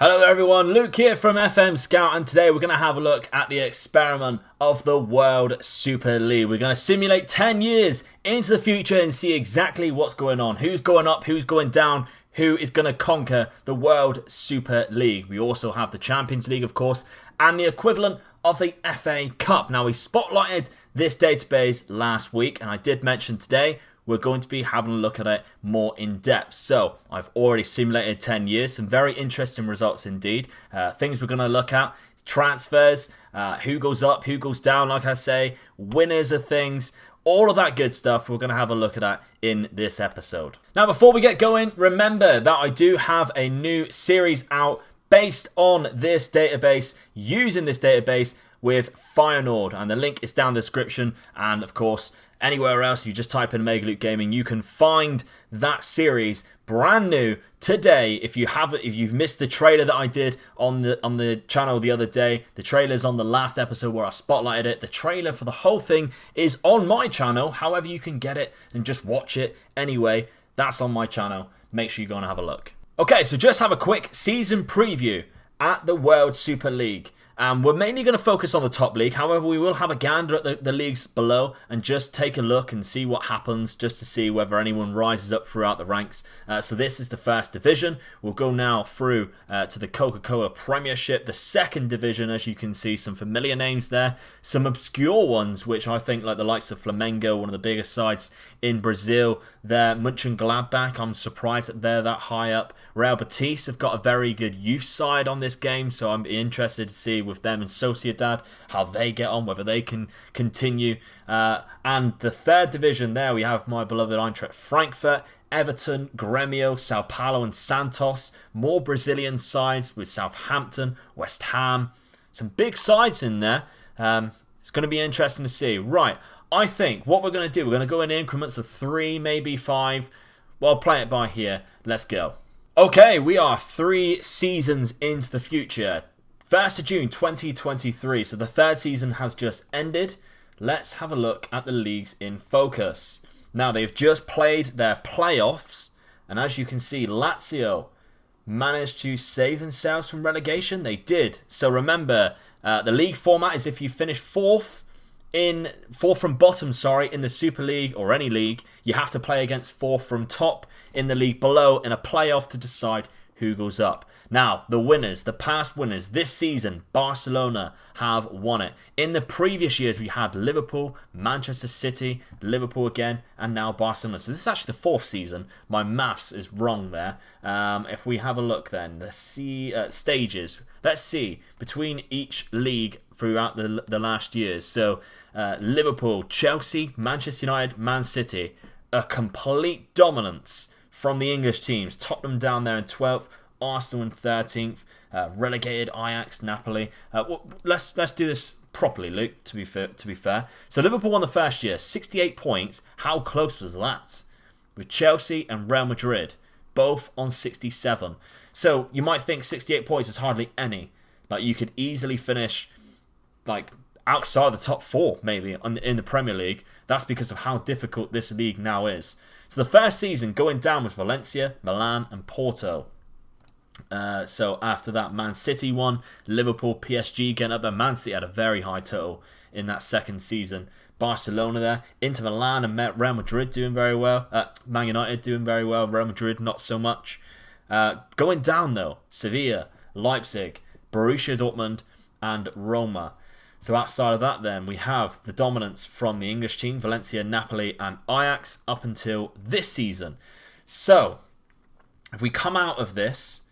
Hello there everyone, Luke here from FM Scout, and today we're going to have a look at the experiment of the World Super League. We're going to simulate 10 years into the future and see exactly what's going on, who's going up, who's going down, who is going to conquer the World Super League. We also have the Champions League, of course, and the equivalent of the FA Cup. Now, we spotlighted this database last week, and I did mention today we're going to be having a look at it more in depth. So I've already simulated 10 years, some very interesting results indeed. Things we're going to look at, transfers, who goes up, who goes down, like I say, winners of things, all of that good stuff we're going to have a look at that in this episode. Now, before we get going, remember that I do have a new series out based on this database, using this database with Feyenoord, and the link is down in the description, and of course anywhere else. If you just type in Mega Luke Gaming, you can find that series brand new today. If you've missed the trailer that I did on the channel the other day, the trailer's on the last episode where I spotlighted it. The trailer for the whole thing is on my channel. However, you can get it and just watch it anyway. That's on my channel. Make sure you go and have a look. Okay, so just have a quick season preview at the World Super League. We're mainly going to focus on the top league. However, we will have a gander at the leagues below and just take a look and see what happens, just to see whether anyone rises up throughout the ranks. So this is the first division. We'll go now through to the Coca-Cola Premiership, the second division. As you can see, some familiar names there, some obscure ones, which I think, like the likes of Flamengo, one of the biggest sides in Brazil. There, Mönchengladbach, I'm surprised that they're that high up. Real Betis have got a very good youth side on this game, so I'm interested to see with them and Sociedad how they get on, whether they can continue. And the third division there, we have my beloved Eintracht Frankfurt, Everton, Grêmio, Sao Paulo and Santos. More Brazilian sides with Southampton, West Ham. Some big sides in there. It's going to be interesting to see. Right, I think what we're going to do, we're going to go in increments of 3, maybe 5. Well, I'll play it by here. Let's go. Okay, we are 3 seasons into the future. 1st of June 2023, so the third season has just ended. Let's have a look at the leagues in focus. Now, they've just played their playoffs, and as you can see, Lazio managed to save themselves from relegation. They did. So remember, the league format is if you finish fourth from bottom, in the Super League or any league, you have to play against fourth from top in the league below in a playoff to decide who goes up. Now, the winners, the past winners this season, Barcelona have won it. In the previous years, we had Liverpool, Manchester City, Liverpool again, and now Barcelona. So this is actually the 4th season. My maths is wrong there. If we have a look then, the stages. Let's see, between each league throughout the last years. So, Liverpool, Chelsea, Manchester United, Man City. A complete dominance from the English teams. Tottenham down there in 12th. Arsenal in 13th, relegated Ajax, Napoli. Let's do this properly, Luke, to be fair. So Liverpool won the first year, 68 points. How close was that? With Chelsea and Real Madrid, both on 67. So you might think 68 points is hardly any. Like, you could easily finish like outside the top 4, maybe, in the Premier League. That's because of how difficult this league now is. So the first season going down was Valencia, Milan and Porto. So after that, Man City won, Liverpool, PSG getting up there. Man City had a very high total in that second season. Barcelona there, Inter Milan and Real Madrid doing very well. Man United doing very well, Real Madrid not so much. Going down though, Sevilla, Leipzig, Borussia Dortmund and Roma. So outside of that then, we have the dominance from the English team, Valencia, Napoli and Ajax up until this season. So, if we come out of this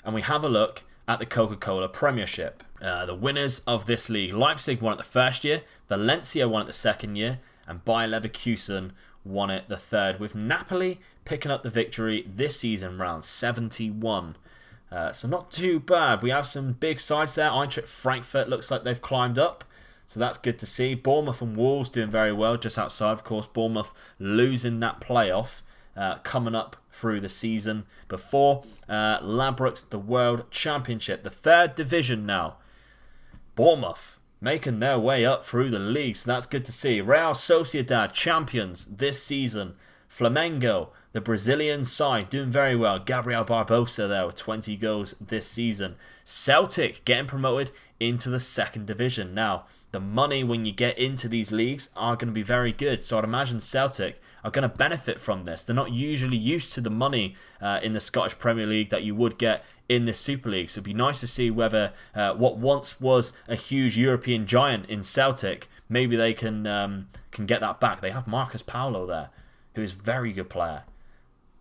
and we have a look at the Coca-Cola Premiership. The winners of this league. Leipzig won it the first year, Valencia won it the second year, and Bayer Leverkusen won it the third, with Napoli picking up the victory this season, round 71. So not too bad. We have some big sides there. Eintracht Frankfurt looks like they've climbed up, so that's good to see. Bournemouth and Wolves doing very well, just outside, of course. Bournemouth losing that playoff. Coming up through the season before. Ladbrokes, the World Championship, the third division now. Bournemouth making their way up through the league, so that's good to see. Real Sociedad champions this season. Flamengo, The Brazilian side doing very well. Gabriel Barbosa there with 20 goals this season. Celtic getting promoted into the second division. Now, the money when you get into these leagues are going to be very good. So I'd imagine Celtic are going to benefit from this. They're not usually used to the money in the Scottish Premier League that you would get in this Super League. So it'd be nice to see whether what once was a huge European giant in Celtic, maybe they can get that back. They have Marcus Paulo there, who is a very good player.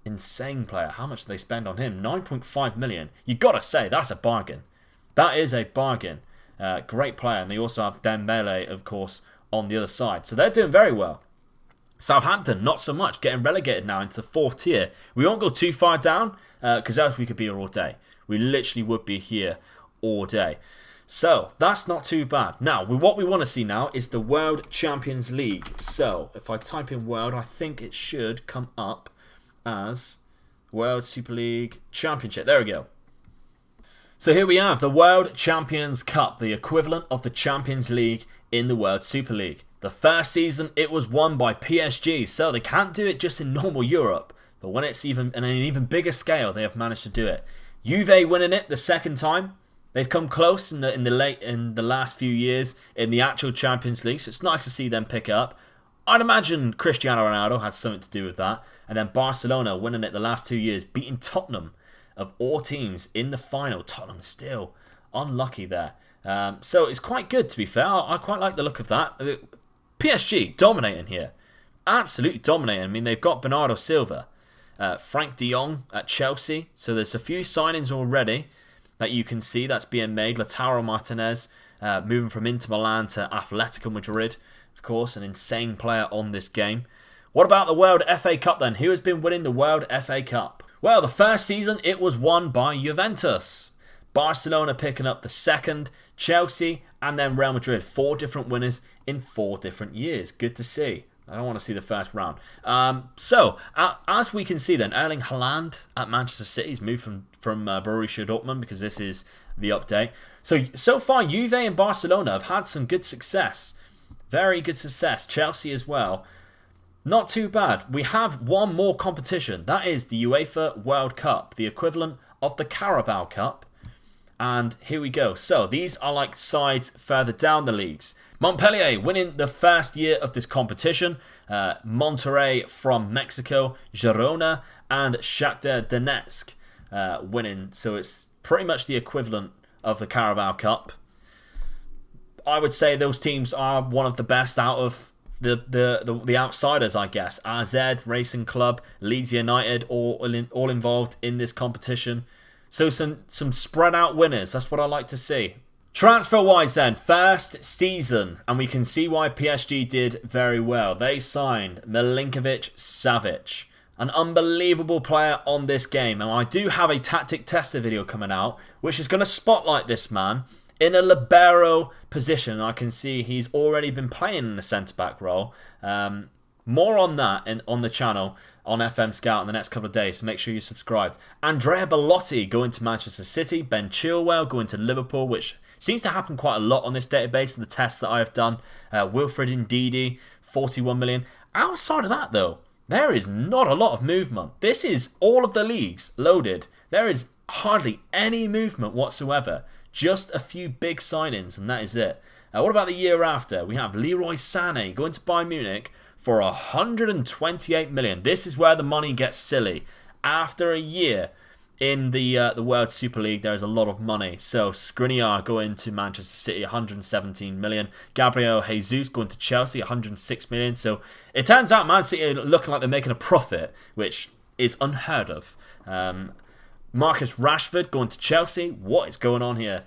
Insane player. How much do they spend on him? 9.5 million. You got to say, that's a bargain. That is a bargain. Great player. And they also have Dembele, of course, on the other side. So they're doing very well. Southampton, not so much. Getting relegated now into the 4th tier. We won't go too far down, because else we could be here all day. We literally would be here all day. So, that's not too bad. Now, what we want to see now is the World Champions League. So, if I type in World, I think it should come up as World Super League Championship. There we go. So here we have the World Champions Cup, the equivalent of the Champions League in the World Super League. The first season, it was won by PSG, so they can't do it just in normal Europe. But when it's even on an even bigger scale, they have managed to do it. Juve winning it the second time. They've come close in the last few years in the actual Champions League, so it's nice to see them pick it up. I'd imagine Cristiano Ronaldo had something to do with that. And then Barcelona winning it the last 2 years, beating Tottenham of all teams in the final. Tottenham still unlucky there. So it's quite good, to be fair. I quite like the look of that. PSG dominating here. Absolutely dominating. I mean, they've got Bernardo Silva, Frank de Jong at Chelsea. So there's a few signings already that you can see that's being made. Lautaro Martinez moving from Inter Milan to Atletico Madrid. Of course, an insane player on this game. What about the World FA Cup then? Who has been winning the World FA Cup? Well, the first season, it was won by Juventus. Barcelona picking up the second, Chelsea, and then Real Madrid. 4 different winners in 4 different years. Good to see. I don't want to see the first round. As we can see then, Erling Haaland at Manchester City has moved from Borussia Dortmund, because this is the update. So far, Juve and Barcelona have had some good success. Very good success. Chelsea as well. Not too bad. We have one more competition. That is the UEFA World Cup, the equivalent of the Carabao Cup. And here we go. So these are like sides further down the leagues. Montpellier winning the first year of this competition. Monterrey from Mexico, Girona, and Shakhtar Donetsk winning. So it's pretty much the equivalent of the Carabao Cup. I would say those teams are one of the best out of the outsiders, I guess. AZ, Racing Club, Leeds United, all involved in this competition. So some spread out winners. That's what I like to see. Transfer wise then, first season, and we can see why PSG did very well. They signed Milinkovic-Savic, an unbelievable player on this game. And I do have a tactic tester video coming out, which is going to spotlight this man in a libero position. I can see he's already been playing in the centre-back role. More on that on the channel on FM Scout in the next couple of days, so make sure you're subscribed. Andrea Bellotti going to Manchester City. Ben Chilwell going to Liverpool, which seems to happen quite a lot on this database and the tests that I have done. Wilfred Ndidi, 41 million. Outside of that, though, there is not a lot of movement. This is all of the leagues loaded. There is hardly any movement whatsoever. Just a few big signings, and that is it. What about the year after? We have Leroy Sané going to Bayern Munich for 128 million. This is where the money gets silly. After a year in the World Super League, there is a lot of money. So Skriniar going to Manchester City, 117 million. Gabriel Jesus going to Chelsea, 106 million. So it turns out Man City are looking like they're making a profit, which is unheard of. Marcus Rashford going to Chelsea. What is going on here?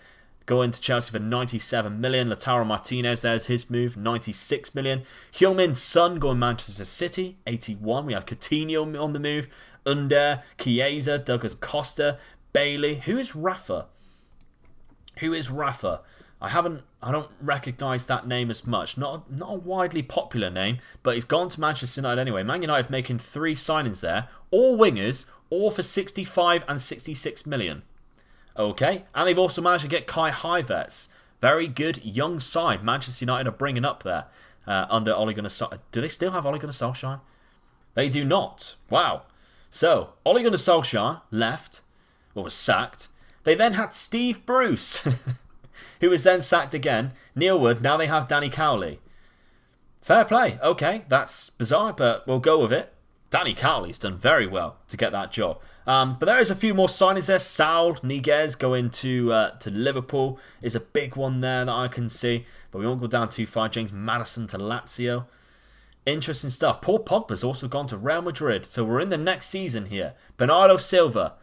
Going to Chelsea for 97 million. Lautaro Martinez, there's his move, 96 million. Heung-min Son going Manchester City, 81. We have Coutinho on the move. Under, Chiesa, Douglas Costa, Bailey. Who is Rafa? I don't recognise that name as much. Not a widely popular name, but he's gone to Manchester United anyway. Man United making 3 signings there. All wingers, all for 65 and 66 million. Okay, and they've also managed to get Kai Havertz. Very good young side. Manchester United are bringing up there under Ole Gunnar Solskjaer. Do they still have Ole Gunnar Solskjaer? They do not. Wow. So, Ole Gunnar Solskjaer left, or was sacked. They then had Steve Bruce, who was then sacked again. Neil Wood, now they have Danny Cowley. Fair play. Okay, that's bizarre, but we'll go with it. Danny Cowley's done very well to get that job. But there is a few more signings there. Saul Niguez going to Liverpool is a big one there that I can see. But we won't go down too far. James Maddison to Lazio. Interesting stuff. Paul Pogba's also gone to Real Madrid. So we're in the next season here. Bernardo Silva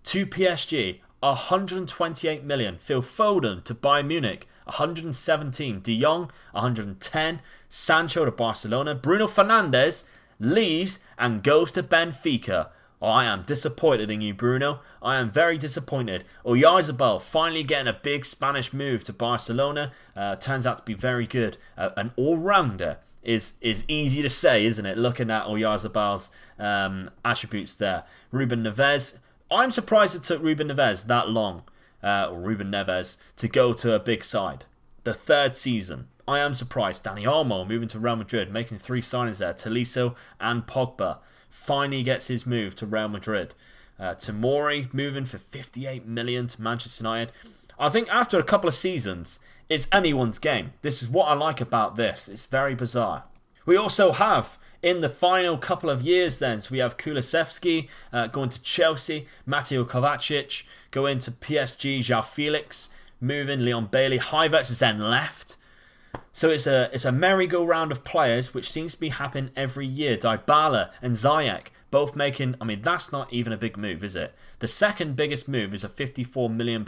to PSG. 128 million. Phil Foden to Bayern Munich. 117. De Jong. 110. Sancho to Barcelona. Bruno Fernandes leaves and goes to Benfica. Oh, I am disappointed in you, Bruno. I am very disappointed. Oyarzabal finally getting a big Spanish move to Barcelona. Turns out to be very good. An all-rounder is easy to say, isn't it? Looking at Oyarzabal's attributes there. Ruben Neves. I'm surprised it took Ruben Neves that long. Ruben Neves to go to a big side. The third season. I am surprised. Dani Olmo moving to Real Madrid, making 3 signings there. Tolisso and Pogba finally gets his move to Real Madrid. Tomori moving for 58 million to Manchester United. I think after a couple of seasons, it's anyone's game. This is what I like about this. It's very bizarre. We also have, in the final couple of years then, so we have Kulusevski going to Chelsea, Mateo Kovacic going to PSG, João Felix moving, Leon Bailey, Havertz is then left. So it's a merry-go-round of players which seems to be happening every year. Dybala and Ziyech both making, I mean, that's not even a big move, is it? The second biggest move is a £54 million,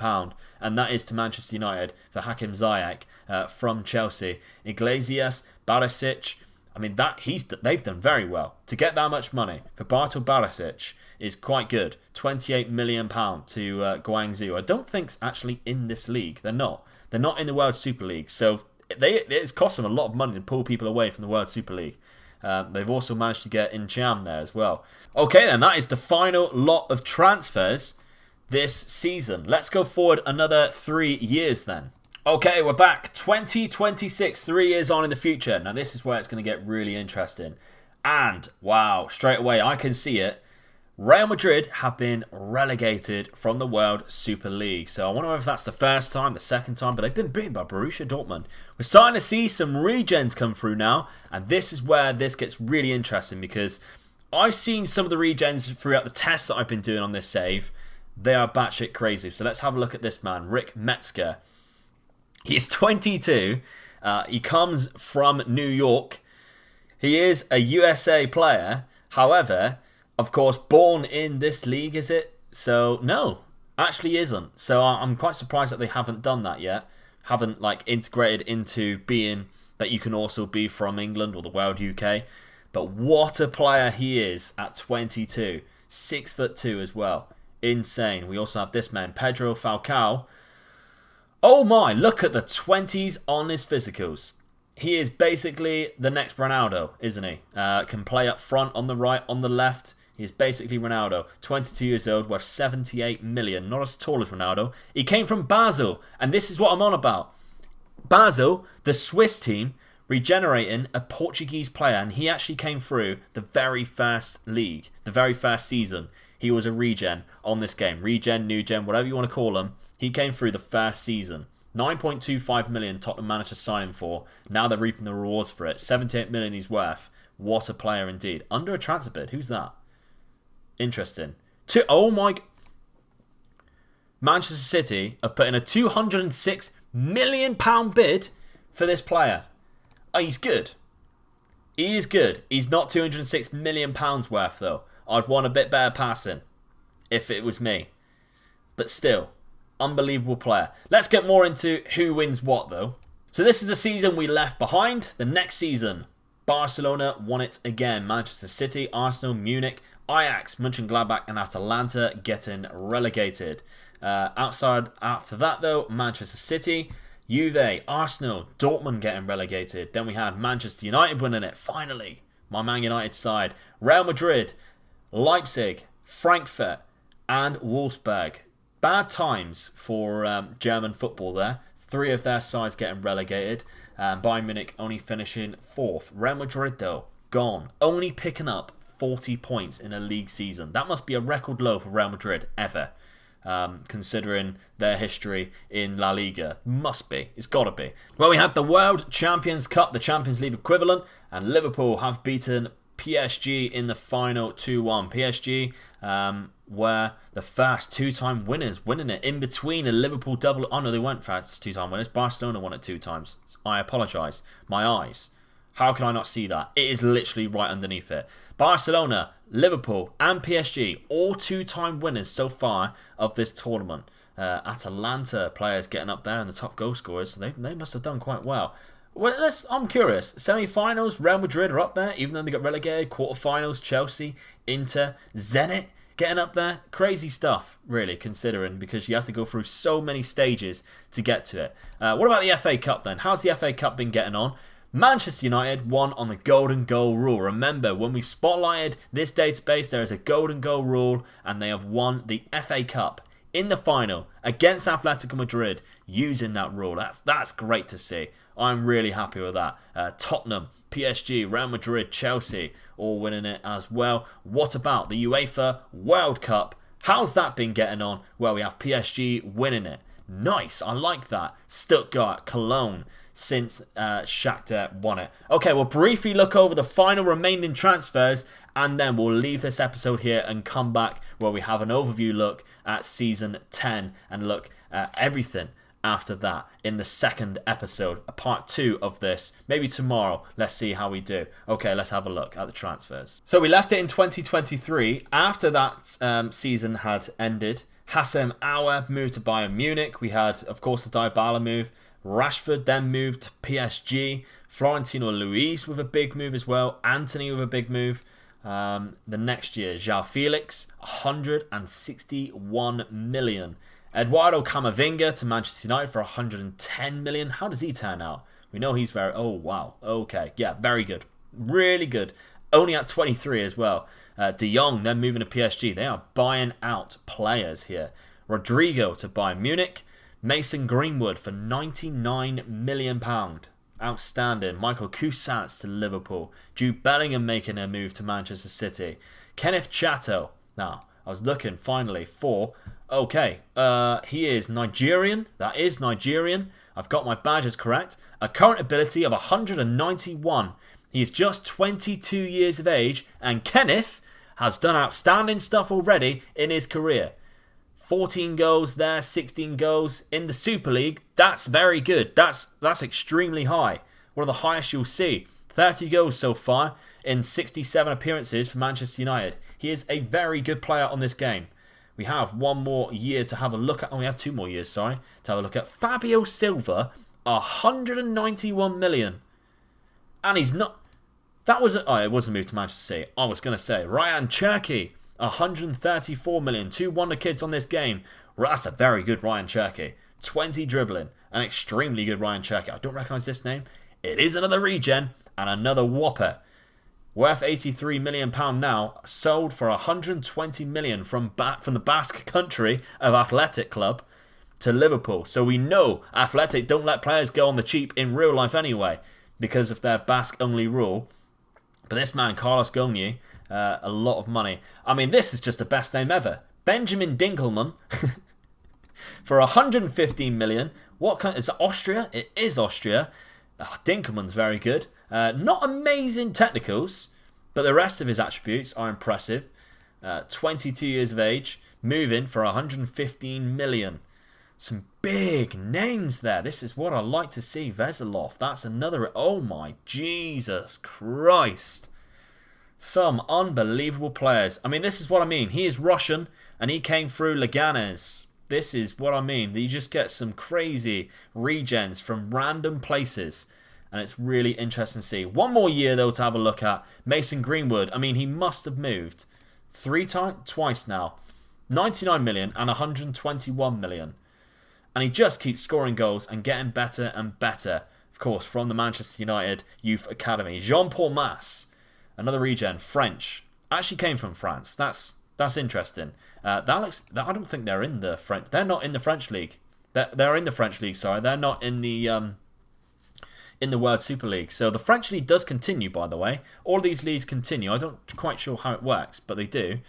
and that is to Manchester United for Hakim Ziyech from Chelsea. Iglesias, Barisic, I mean, they've done very well. To get that much money for Bartel Barisic is quite good. £28 million to Guangzhou. I don't think it's actually in this league. They're not. They're not in the World Super League, so it's cost them a lot of money to pull people away from the World Super League. They've also managed to get Incham there as well. Okay then, that is the final lot of transfers this season. Let's go forward another 3 years then. Okay, we're back. 2026, 3 years on in the future. Now this is where it's going to get really interesting. And, wow, straight away I can see it. Real Madrid have been relegated from the World Super League. So I wonder if that's the first time, the second time, but they've been beaten by Borussia Dortmund. We're starting to see some regens come through now, and this is where this gets really interesting because I've seen some of the regens throughout the tests that I've been doing on this save. They are batshit crazy. So let's have a look at this man, Rick Metzger. He's 22. He comes from New York. He is a USA player. However, of course, born in this league, is it? So, no, actually isn't. So I'm quite surprised that they haven't done that yet. Haven't, integrated into being that you can also be from England or the World UK. But what a player he is at 22. 6'2" as well. Insane. We also have this man, Pedro Falcao. Oh my, look at the 20s on his physicals. He is basically the next Ronaldo, isn't he? Can play up front, on the right, on the left. He is basically Ronaldo. 22 years old, worth 78 million. Not as tall as Ronaldo. He came from Basel, and this is what I'm on about. Basel, the Swiss team, regenerating a Portuguese player, and he actually came through the very first league, the very first season. He was a regen on this game. Regen, new gen, whatever you want to call him. He came through the first season. 9.25 million Tottenham managed to sign him for. Now they're reaping the rewards for it. 78 million he's worth. What a player indeed. Under a transfer bid. Who's that? Interesting. Oh my... Manchester City have put in a £206 million bid for this player. Oh, he's good. He is good. He's not £206 million worth though. I'd want a bit better passing if it was me. But still, unbelievable player. Let's get more into who wins what though. So this is the season we left behind. The next season, Barcelona won it again. Manchester City, Arsenal, Munich, Ajax, Mönchengladbach and Atalanta getting relegated. After that though, Manchester City, Juve, Arsenal, Dortmund getting relegated. Then we had Manchester United winning it, finally. My Man United side. Real Madrid, Leipzig, Frankfurt and Wolfsburg. Bad times for German football there. 3 of their sides getting relegated. Bayern Munich only finishing 4th. Real Madrid though, gone. Only picking up 40 points in a league season. That must be a record low for Real Madrid ever, considering their history in La Liga. Must be. It's got to be. Well, we had the World Champions Cup, the Champions League equivalent, and Liverpool have beaten PSG in the final 2-1. PSG were the first two-time winners, winning it in between a Liverpool double. Oh no, they weren't first two-time winners. Barcelona won it 2 times. I apologise. My eyes. How can I not see that? It is literally right underneath it. Barcelona, Liverpool and PSG, all 2-time winners so far of this tournament. Atalanta players getting up there in the top goal scorers, so they must have done quite well. Well, I'm curious. Semi-finals, Real Madrid are up there, even though they got relegated. Quarter-finals, Chelsea, Inter, Zenit getting up there. Crazy stuff, really, considering, because you have to go through so many stages to get to it. What about the FA Cup then? How's the FA Cup been getting on? Manchester United won on the golden goal rule. Remember, when we spotlighted this database, there is a golden goal rule, and they have won the FA Cup in the final against Atletico Madrid using that rule. That's great to see. I'm really happy with that. Tottenham, PSG, Real Madrid, Chelsea all winning it as well. What about the UEFA World Cup? How's that been getting on? Well, we have PSG winning it. Nice, I like that. Stuttgart, Cologne, since Shakhtar won it. Okay, we'll briefly look over the final remaining transfers, and then we'll leave this episode here and come back where we have an overview look at Season 10 and look at everything after that in the second episode, a part 2 of this, maybe tomorrow. Let's see how we do. Okay, let's have a look at the transfers. So we left it in 2023. After that season had ended, Hassem Aouar moved to Bayern Munich. We had, of course, the Dybala move. Rashford then moved to PSG. Florentino Luis with a big move as well. Anthony with a big move. The next year, João Felix, 161 million. Eduardo Camavinga to Manchester United for 110 million. How does he turn out? We know he's very... Oh, wow. Okay. Yeah, very good. Really good. Only at 23 as well. De Jong then moving to PSG. They are buying out players here. Rodrigo to Bayern Munich. Mason Greenwood for £99 million. Outstanding. Michael Cousins to Liverpool. Jude Bellingham making a move to Manchester City. Kenneth Chateau. Now, I was looking finally for... Okay, he is Nigerian. That is Nigerian. I've got my badges correct. A current ability of 191. He is just 22 years of age, and Kenneth has done outstanding stuff already in his career. 14 goals there, 16 goals in the Super League. That's very good. That's extremely high. One of the highest you'll see. 30 goals so far in 67 appearances for Manchester United. He is a very good player on this game. We have one more year to have a look at. Oh, we have 2 more years, sorry. To have a look at Fabio Silva, 191 million. And he's not... That was... Oh, it was a move to Manchester City. I was going to say. Ryan Cherky, 134 million. 2 wonder kids on this game. That's a very good Ryan Cherky. 20 dribbling. An extremely good Ryan Cherky. I don't recognise this name. It is another regen and another whopper. Worth £83 million now, sold for 120 million from the Basque country of Athletic Club to Liverpool. So we know Athletic don't let players go on the cheap in real life anyway, because of their Basque-only rule. But this man, Carlos Gonyi, a lot of money. I mean, this is just the best name ever. Benjamin Dinkelmann for 115 million. What kind? Is it Austria? It is Austria. Oh, Dinkelmann's very good. Not amazing technicals, but the rest of his attributes are impressive. 22 years of age, moving for 115 million. Some big names there. This is what I like to see. Veselov, that's another... Oh my Jesus Christ. Some unbelievable players. I mean, this is what I mean. He is Russian, and he came through Leganes. This is what I mean. You just get some crazy regens from random places. And it's really interesting to see. One more year, though, to have a look at. Mason Greenwood. I mean, he must have moved twice now. 99 million and 121 million. And he just keeps scoring goals and getting better and better. Of course, from the Manchester United Youth Academy. Jean-Paul Masse. Another regen. French. Actually came from France. That's interesting. I don't think they're in the French... They're not in the French league. They're in the French league, sorry. They're not in the... in the World Super League. So the French league does continue, by the way. All of these leagues continue. I don't quite sure how it works, but they do.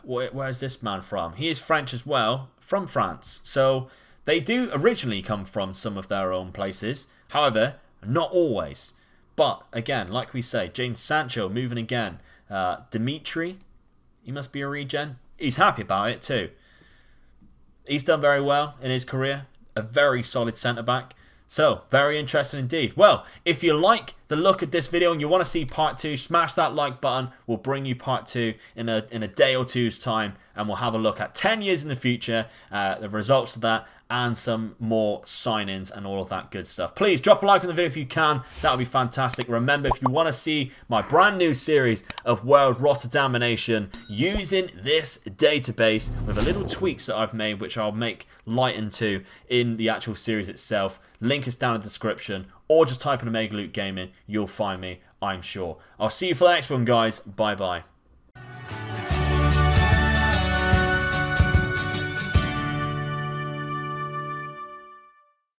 Where is this man from? He is French as well, from France. So they do originally come from some of their own places. However, not always. But again, like we say, James Sancho moving again. Dimitri, he must be a regen. He's happy about it too. He's done very well in his career. A very solid centre-back. So, very interesting indeed. Well, if you like the look of this video and you want to see part 2, smash that like button. We'll bring you part 2 in a day or two's time, and we'll have a look at 10 years in the future, the results of that, and some more sign-ins and all of that good stuff. Please drop a like on the video if you can. That would be fantastic. Remember, if you want to see my brand new series of World Rotterdamination using this database with the little tweaks that I've made, which I'll make light into in the actual series itself, link is down in the description, or just type in Omega Loot Gaming. You'll find me, I'm sure. I'll see you for the next one, guys. Bye-bye.